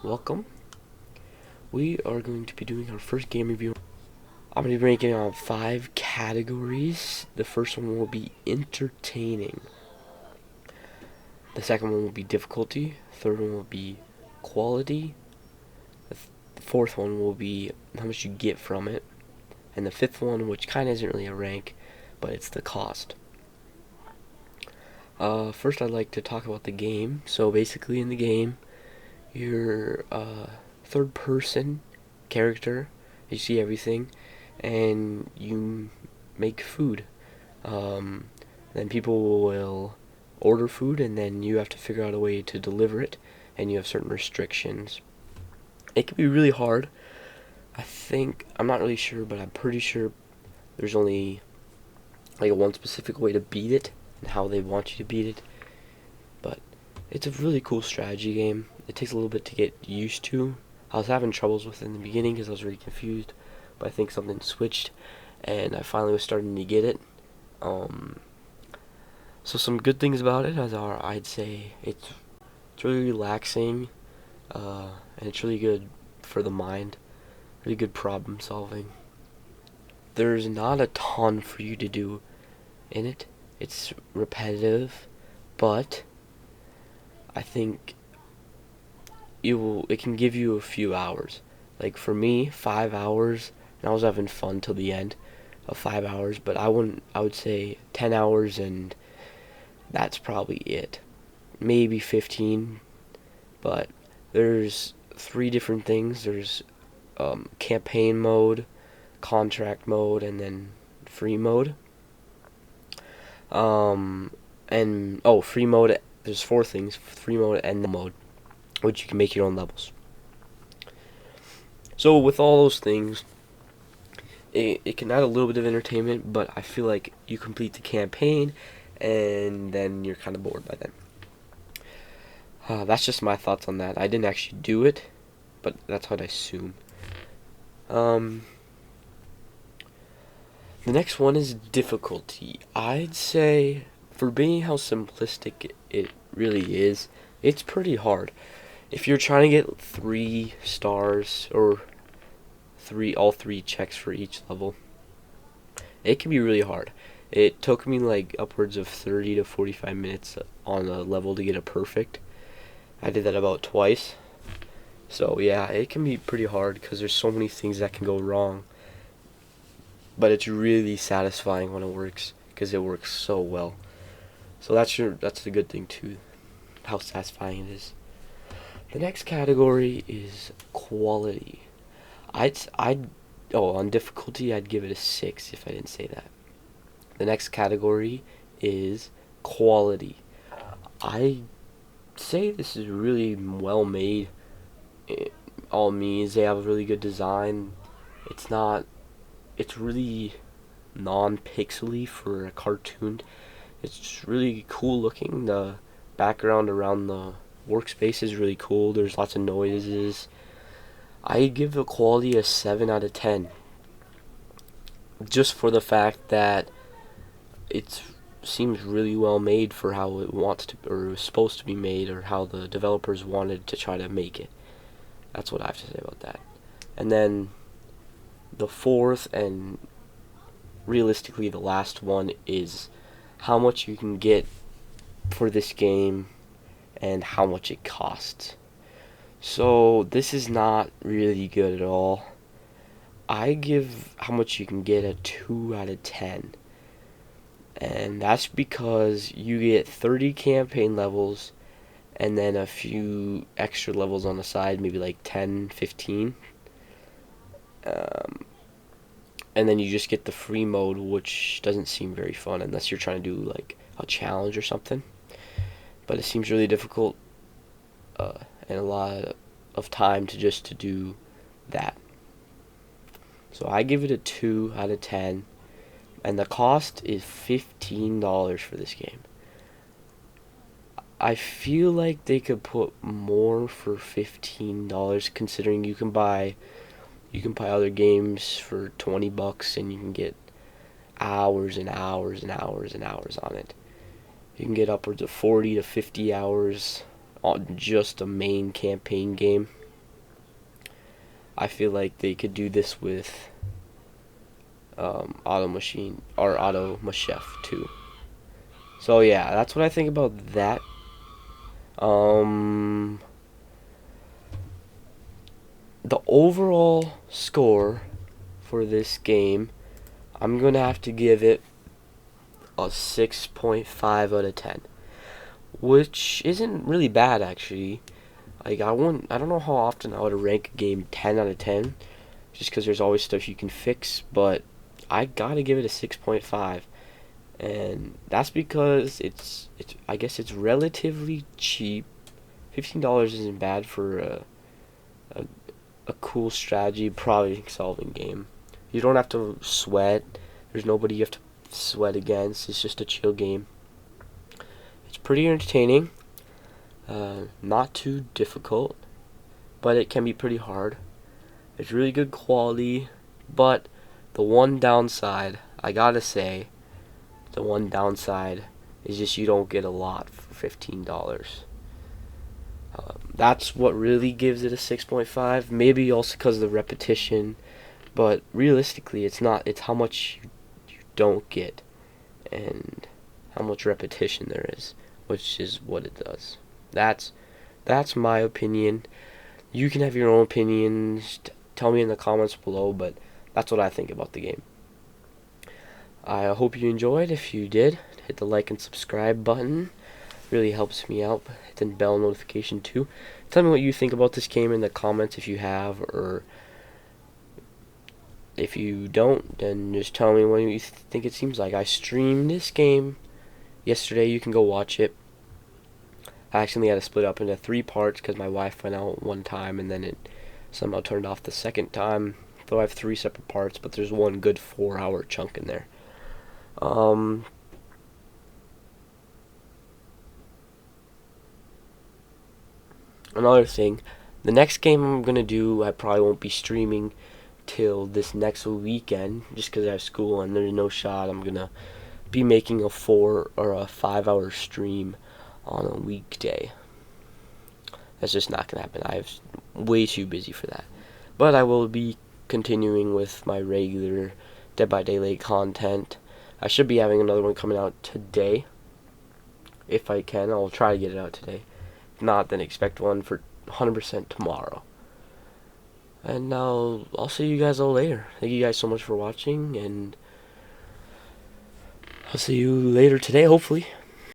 Welcome. We are going to be doing our first game review. I'm going to be ranking on 5 categories. The first one will be entertaining. The second one will be difficulty. Third one will be quality. The fourth one will be how much you get from it. And the fifth one, which kind of isn't really a rank, but it's the cost. First I'd like to talk about the game. So basically in the game, you're a third person character. You see everything, and you make food. Then people will order food, and then you have to figure out a way to deliver it, and you have certain restrictions. It can be really hard. I'm not really sure, but I'm pretty sure there's only like one specific way to beat it and how they want you to beat it. But it's a really cool strategy game. It takes a little bit to get used to. I was having troubles with it in the beginning because I was really confused, but I think something switched, and I finally was starting to get it. So some good things about it are, I'd say it's really relaxing, and it's really good for the mind. Really good problem solving. There's not a ton for you to do in it. It's repetitive, but I think it can give you a few hours. Like for me, 5 hours, and I was having fun till the end of 5 hours, but I would say 10 hours, and that's probably it. Maybe 15, but there's 3 different things. There's campaign mode, contract mode, and then free mode. Free mode, there's 4 things: free mode and the mode, which you can make your own levels. So with all those things, it can add a little bit of entertainment, but I feel like you complete the campaign and then you're kind of bored by then. That's just my thoughts on that. I didn't actually do it, but that's what I assume. The next one is difficulty. I'd say, for being how simplistic it really is, it's pretty hard. If you're trying to get 3 stars or all 3 checks for each level, it can be really hard. It took me like upwards of 30 to 45 minutes on a level to get a perfect. I did that about twice. So yeah, it can be pretty hard because there's so many things that can go wrong. But it's really satisfying when it works because it works so well. So that's the good thing too, how satisfying it is. The next category is quality. On difficulty, I'd give it a 6 if I didn't say that. The next category is quality. I say this is really well made. It all means they have a really good design. It's really non-pixely for a cartoon. It's really cool looking. The background around the workspace is really cool. There's lots of noises. I give the quality a 7 out of 10. Just for the fact that it seems really well made for how it wants to, or it was supposed to be made, or how the developers wanted to try to make it. That's what I have to say about that. And then the fourth, and realistically the last one, is how much you can get for this game and how much it costs. So this is not really good at all. I give how much you can get a 2 out of 10. And that's because you get 30 campaign levels and then a few extra levels on the side, maybe like 10, 15. And then you just get the free mode, which doesn't seem very fun unless you're trying to do like a challenge or something. But it seems really difficult, and a lot of time to do that. So I give it a 2 out of 10. And the cost is $15 for this game. I feel like they could put more for $15, considering you can buy other games for $20 and you can get hours and hours and hours and hours on it. You can get upwards of 40 to 50 hours on just a main campaign game. I feel like they could do this with Automachef too. So yeah, that's what I think about that. Um, the overall score for this game, I'm gonna have to give it a 6.5 out of 10, which isn't really bad actually. Like I don't know how often I would rank a game 10 out of 10, just because there's always stuff you can fix, but I gotta give it a 6.5, and that's because I guess it's relatively cheap. $15 isn't bad for a, a cool strategy problem solving game. You don't have to sweat. There's nobody you have to sweat against. It's just a chill game. It's pretty entertaining. Not too difficult, but it can be pretty hard. It's really good quality, but the one downside, I gotta say, the one downside is just you don't get a lot for $15. That's what really gives it a 6.5. Maybe also because of the repetition, but realistically, it's not. It's how much you don't get and how much repetition there is, which is what it does. That's my opinion. You can have your own opinions. Tell me in the comments below, but that's what I think about the game. I hope you enjoyed. If you did, hit the like and subscribe button. Really helps me out. Hit the bell notification too. Tell me what you think about this game in the comments if you have, or if you don't, then just tell me what you think it seems like. I streamed this game yesterday. You can go watch it. I actually had to split up into 3 parts because my wife went out one time and then it somehow turned off the second time. So I have 3 separate parts, but there's one good 4-hour chunk in there. Another thing, the next game I'm gonna do, I probably won't be streaming till this next weekend, just because I have school and there's no shot I'm gonna be making a 4 or a 5-hour stream on a weekday. That's just not gonna happen. I'm way too busy for that. But I will be continuing with my regular Dead by Daylight content. I should be having another one coming out today. If I can, I'll try to get it out today. If not, then expect one for 100% tomorrow. And I'll see you guys all later. Thank you guys so much for watching, and I'll see you later today, hopefully.